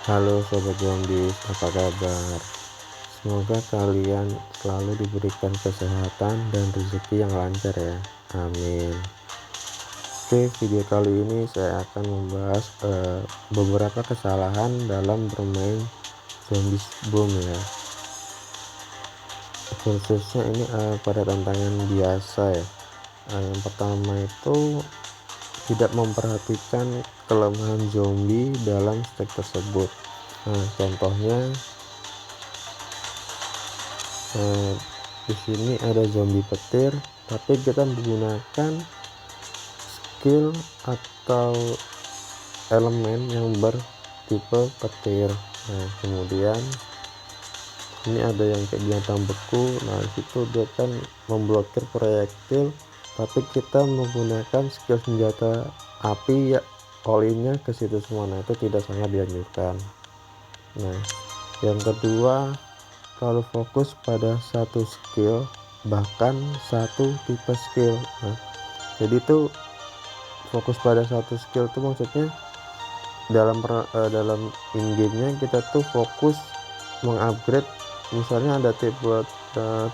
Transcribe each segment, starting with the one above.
Halo Sobat Zombies, apa kabar? Semoga kalian selalu diberikan kesehatan dan rezeki yang lancar ya. Amin. Oke, video kali ini saya akan membahas beberapa kesalahan dalam bermain Zombies Boom ya. Khususnya ini pada tantangan biasa ya. Yang pertama itu tidak memperhatikan kelemahan zombie dalam stack tersebut. Nah, contohnya di sini ada zombie petir, tapi kita menggunakan skill atau elemen yang bertipe petir. Nah, kemudian ini ada yang kayak binatang beku. Nah, itu dia kan memblokir proyektil, tapi kita menggunakan skill senjata api ya, all-in-nya ke situ semua. Nah, itu tidak sangat dianjurkan. Nah, yang kedua, kalau fokus pada satu skill, bahkan satu tipe skill. Nah, jadi itu fokus pada satu skill itu maksudnya dalam in gamenya kita tuh fokus mengupgrade. Misalnya ada tipe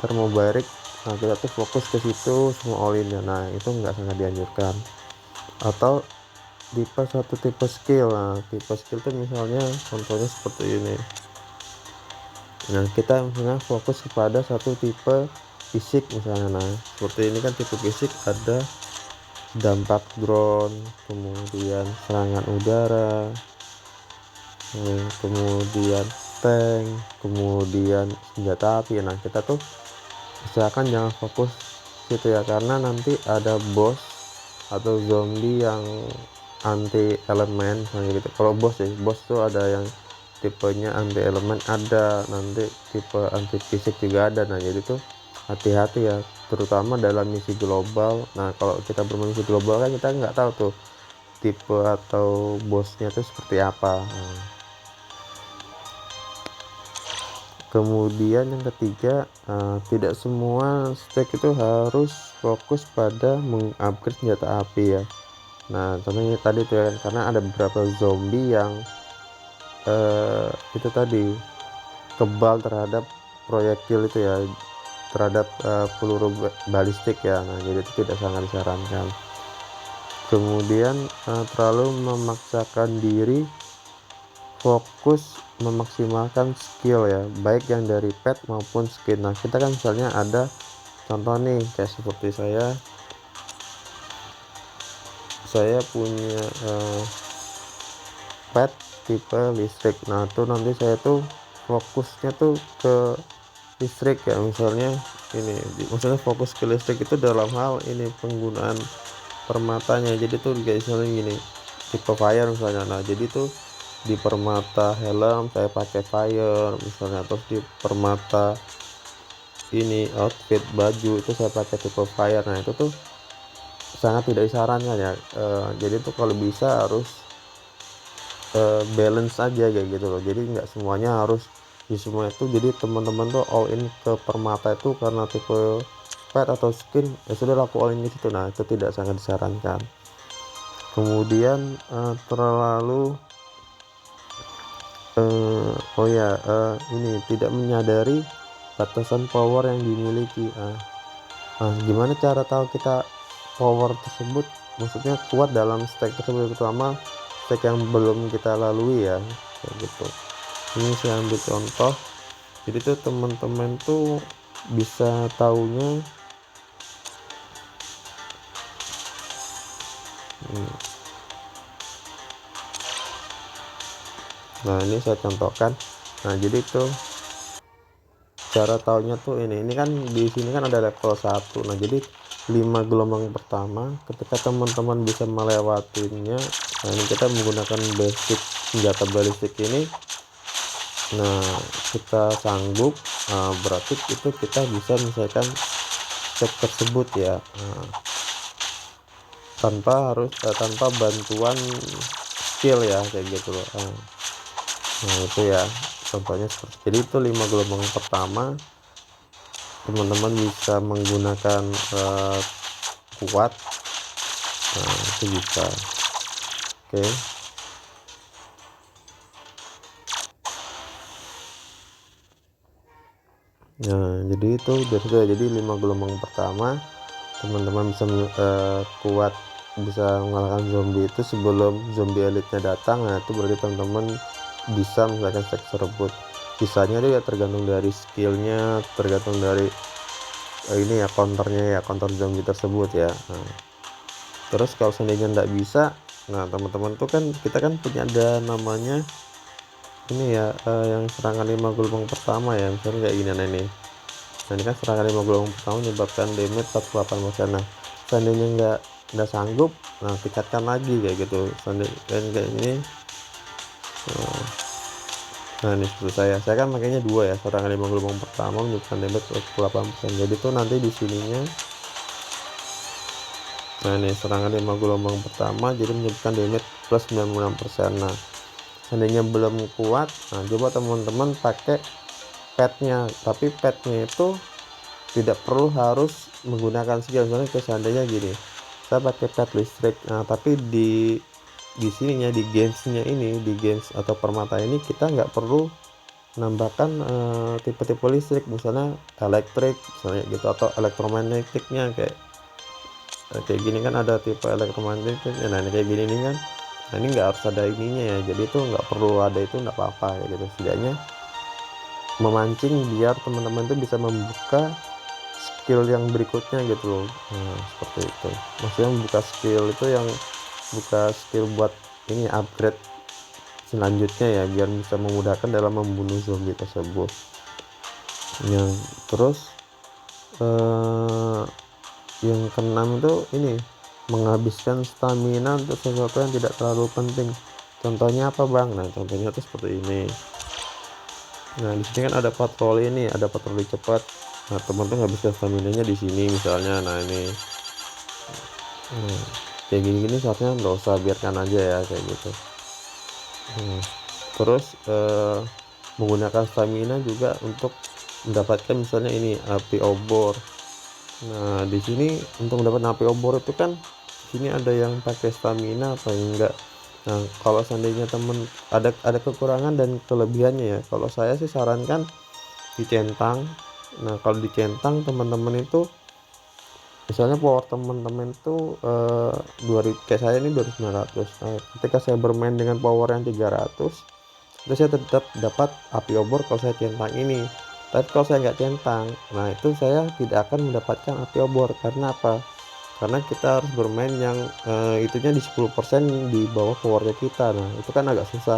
thermobaric, nah kita tuh fokus ke situ semua all in ya. Nah, itu nggak sangat dianjurkan. Atau satu tipe skill. Nah, tipe skill itu misalnya contohnya seperti ini. Nah, kita misalnya fokus kepada satu tipe fisik misalnya. Nah, seperti ini kan tipe fisik ada dampak drone, kemudian serangan udara, kemudian tank, kemudian senjata api. Nah, kita tuh usahakan jangan fokus gitu ya, karena nanti ada bos atau zombie yang anti elemen misalnya gitu. Kalau bos tuh ada yang tipenya anti elemen, ada nanti tipe anti fisik juga ada. Nah, jadi tuh hati-hati ya, terutama dalam misi global. Nah, kalau kita bermain misi global kan kita nggak tahu tuh tipe atau bosnya tuh seperti apa. Nah, kemudian yang ketiga, tidak semua stack itu harus fokus pada mengupgrade senjata api ya. Nah, contohnya tadi tuh ya, karena ada beberapa zombie yang itu tadi kebal terhadap proyektil itu ya, terhadap peluru balistik ya. Nah, jadi itu tidak sangat disarankan. Kemudian terlalu memaksakan diri fokus memaksimalkan skill ya, baik yang dari pet maupun skin. Nah, kita kan misalnya ada contoh nih kayak seperti saya punya pet tipe listrik. Nah, tuh nanti saya tuh fokusnya tuh ke listrik ya, misalnya ini maksudnya fokus ke listrik itu dalam hal ini penggunaan permatanya. Jadi tuh guys, misalnya gini tipe fire misalnya. Nah, jadi tuh di permata helm saya pakai fire misalnya, terus di permata ini outfit baju itu saya pakai tipe fire. Nah, itu tuh sangat tidak disarankan ya. Jadi tuh kalau bisa harus balance aja kayak gitu loh. Jadi nggak semuanya harus di semua itu. Jadi teman-teman tuh all in ke permata itu karena tipe pet atau skin, ya sudah laku all in di situ. Nah, itu tidak sangat disarankan. Kemudian terlalu ini tidak menyadari batasan power yang dimiliki. Gimana cara tahu kita power tersebut maksudnya kuat dalam stack tersebut, terutama stack yang belum kita lalui ya, kayak gitu. Ini saya ambil contoh. Jadi tuh teman-teman tuh bisa taunya nah, ini saya contohkan. Nah, jadi tuh cara taunya tuh ini kan di sini kan ada level 1. Nah, jadi 5 gelombang pertama ketika teman-teman bisa melewatinya. Nah, ini kita menggunakan basic senjata balistik ini. Nah, kita sanggup, berarti itu kita bisa menyelesaikan step tersebut ya, tanpa bantuan skill ya, kayak gitu loh. Nah, itu ya contohnya seperti jadi itu 5 gelombang pertama teman-teman bisa menggunakan kuat. Nah, itu bisa. Oke. Nah jadi itu jadi 5 gelombang pertama teman-teman bisa kuat, bisa mengalahkan zombie itu sebelum zombie elitnya datang. Nah itu berarti teman-teman bisa misalkan seks rebut. Sisanya itu ya tergantung dari skillnya, tergantung dari ini ya counternya ya, counter zombie tersebut ya. Nah, terus kalau seandainya nggak bisa, nah teman-teman tuh kan kita kan punya ada namanya ini ya, yang serangan 5 gelombang pertama ya, misalnya kayak gini. Nah ini kan serangan 5 gelombang pertama menyebabkan damage 48%. Nah seandainya nggak sanggup, nah tingkatkan lagi kayak gitu. Seandainya kayak ini, nah ini seperti saya kan makanya 2 ya, serangan 5 gelombang pertama menyebabkan damage 48%. Jadi tuh nanti di sininya, nah ini serangan 5 gelombang pertama jadi menyebabkan damage plus 96%. Nah seandainya belum kuat, nah coba teman-teman pakai petnya, tapi petnya itu tidak perlu harus menggunakan skill. Misalnya seandainya gini, saya pakai pet listrik, nah tapi di sininya, di gamesnya ini, di games atau permata ini kita nggak perlu nambahkan tipe-tipe listrik, misalnya elektrik misalnya gitu, atau elektromagnetiknya kayak gini kan ada tipe elektromagnetiknya. Nah ini kayak gini nih kan, nah ini nggak harus ada ininya ya, jadi itu nggak perlu ada, itu nggak apa-apa kayak gitu. Setidaknya memancing biar teman-teman itu bisa membuka skill yang berikutnya gitu loh. Nah seperti itu, maksudnya membuka skill itu yang buka skill buat ini upgrade selanjutnya ya, biar bisa memudahkan dalam membunuh zombie tersebut. Yang terus eh, yang keenam itu ini, menghabiskan stamina untuk sesuatu yang tidak terlalu penting. Contohnya apa bang? Nah contohnya tuh seperti ini. Nah di sini kan ada patroli, ini ada patroli cepat. Nah teman-teman habiskan stamina nya di sini misalnya. Nah ini kayak gini-gini saatnya nggak usah, biarkan aja ya kayak gitu. Terus menggunakan stamina juga untuk mendapatkan misalnya ini api obor. Nah di sini untuk mendapatkan api obor itu kan di sini ada yang pakai stamina apa enggak. Nah kalau seandainya temen ada kekurangan dan kelebihannya ya, kalau saya sih sarankan dicentang. Nah kalau dicentang teman-teman itu, misalnya power teman-teman itu 2000, kayak saya ini 2900. Nah, ketika saya bermain dengan power yang 300, itu saya tetap dapat api obor kalau saya centang ini. Tapi kalau saya nggak centang, nah itu saya tidak akan mendapatkan api obor. Karena apa? Karena kita harus bermain yang itunya di 10% di bawah powernya kita. Nah itu kan agak susah,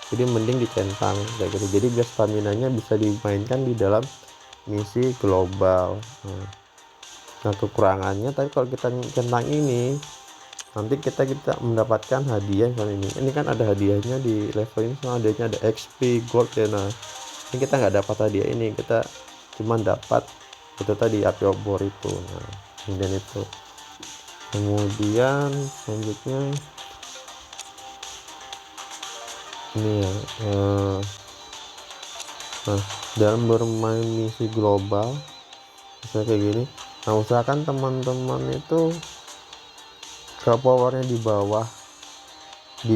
jadi mending dicentang kayak gitu, jadi biar stamina nya bisa dimainkan di dalam misi global. Nah kekurangannya tadi kalau kita centang ini, nanti kita mendapatkan hadiah. Misalnya ini kan ada hadiahnya di level ini, sama hadiahnya ada XP gold ya. Nah ini kita nggak dapat hadiah ini, kita cuma dapat itu tadi api obor itu. Nah kemudian itu, kemudian selanjutnya ini ya, nah dalam bermain misi global misalnya kayak gini, nah usahakan teman-teman itu ke powernya di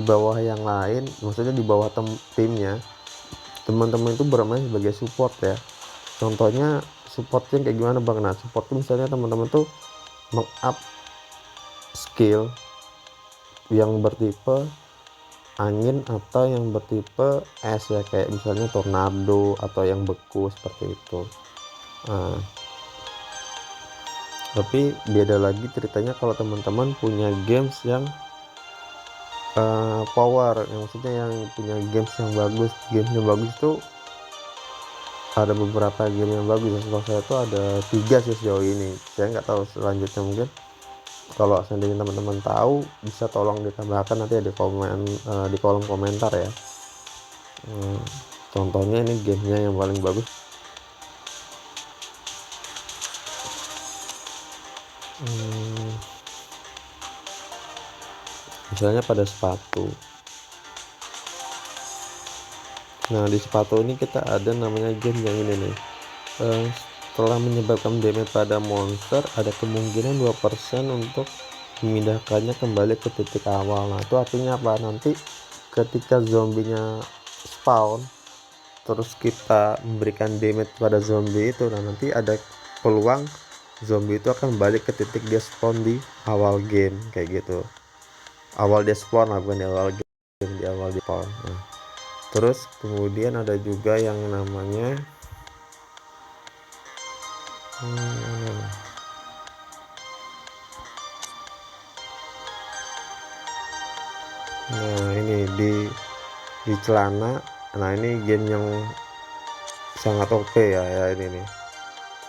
bawah yang lain, maksudnya di bawah timnya. Teman-teman itu bermain sebagai support ya. Contohnya supportnya kayak gimana bang? Nah support itu misalnya teman-teman tuh meng-up skill yang bertipe angin atau yang bertipe es ya, kayak misalnya tornado atau yang beku seperti itu. Nah, tapi beda lagi ceritanya kalau teman-teman punya games yang power, yang maksudnya yang punya games yang bagus. Games yang bagus tuh ada beberapa game yang bagus ya. Setelah saya tuh ada 3 sih sejauh ini, saya nggak tahu selanjutnya. Mungkin kalau seandainya teman-teman tahu bisa tolong ditambahkan nanti di komen, di kolom komentar ya. Contohnya ini gamenya yang paling bagus, misalnya pada sepatu. Nah di sepatu ini kita ada namanya game yang ini nih, setelah menyebabkan damage pada monster ada kemungkinan 2% untuk memindahkannya kembali ke titik awal. Nah itu artinya apa? Nanti ketika zombinya spawn, terus kita memberikan damage pada zombie itu, nah nanti ada peluang zombie itu akan balik ke titik dia spawn di awal game kayak gitu. Awal dia spawn lah, bukan di awal game, di awal di spawn. Nah, terus kemudian ada juga yang namanya nah ini di celana. Nah ini game yang sangat OP ya ini nih.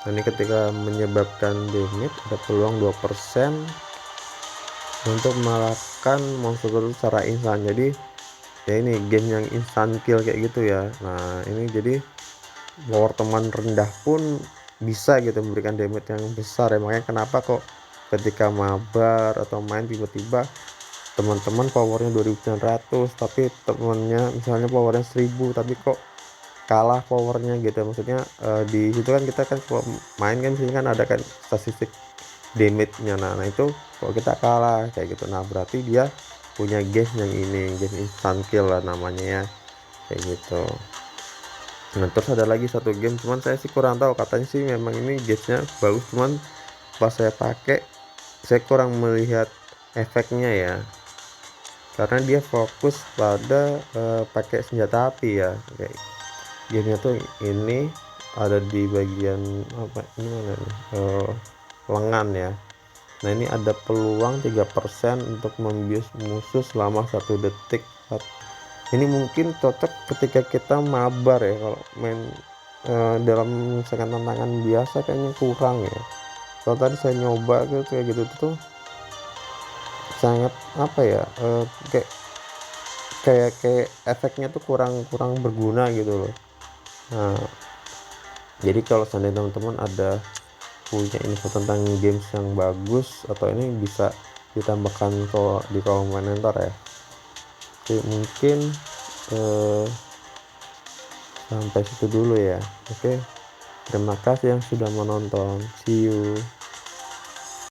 Nah, ini ketika menyebabkan damage ada peluang 2% untuk mengalahkan monster itu secara instan. Jadi ya ini game yang instant kill kayak gitu ya. Nah ini jadi power teman rendah pun bisa gitu memberikan damage yang besar ya. Makanya kenapa kok ketika mabar atau main tiba-tiba teman-teman powernya 2900 tapi temennya misalnya powernya 1000 tapi kok kalah powernya gitu. Maksudnya di situ kan kita kan kalau main kan sini kan ada kan statistik damage-nya. Nah itu kok kita kalah kayak gitu, nah berarti dia punya game yang ini, game instant kill lah namanya ya kayak gitu. Nah terus ada lagi satu game, cuman saya sih kurang tahu, katanya sih memang ini gamenya bagus, cuman pas saya pakai saya kurang melihat efeknya ya, karena dia fokus pada pakai senjata api ya. Kayak gamenya tuh ini ada di bagian apa ini mana nih, lengan ya. Nah ini ada peluang 3% untuk membius musuh selama 1 detik. Ini mungkin cocok ketika kita mabar ya, kalau main dalam misalkan tantangan biasa kayaknya kurang ya. Kalau tadi saya nyoba gitu kayak gitu tuh sangat apa ya, kayak efeknya tuh kurang berguna gitu loh. Nah jadi kalau seandainya teman-teman ada punya info tentang games yang bagus atau ini bisa ditambahkan di kolom komentar ya. Oke, mungkin sampai situ dulu ya. Oke, terima kasih yang sudah menonton, see you.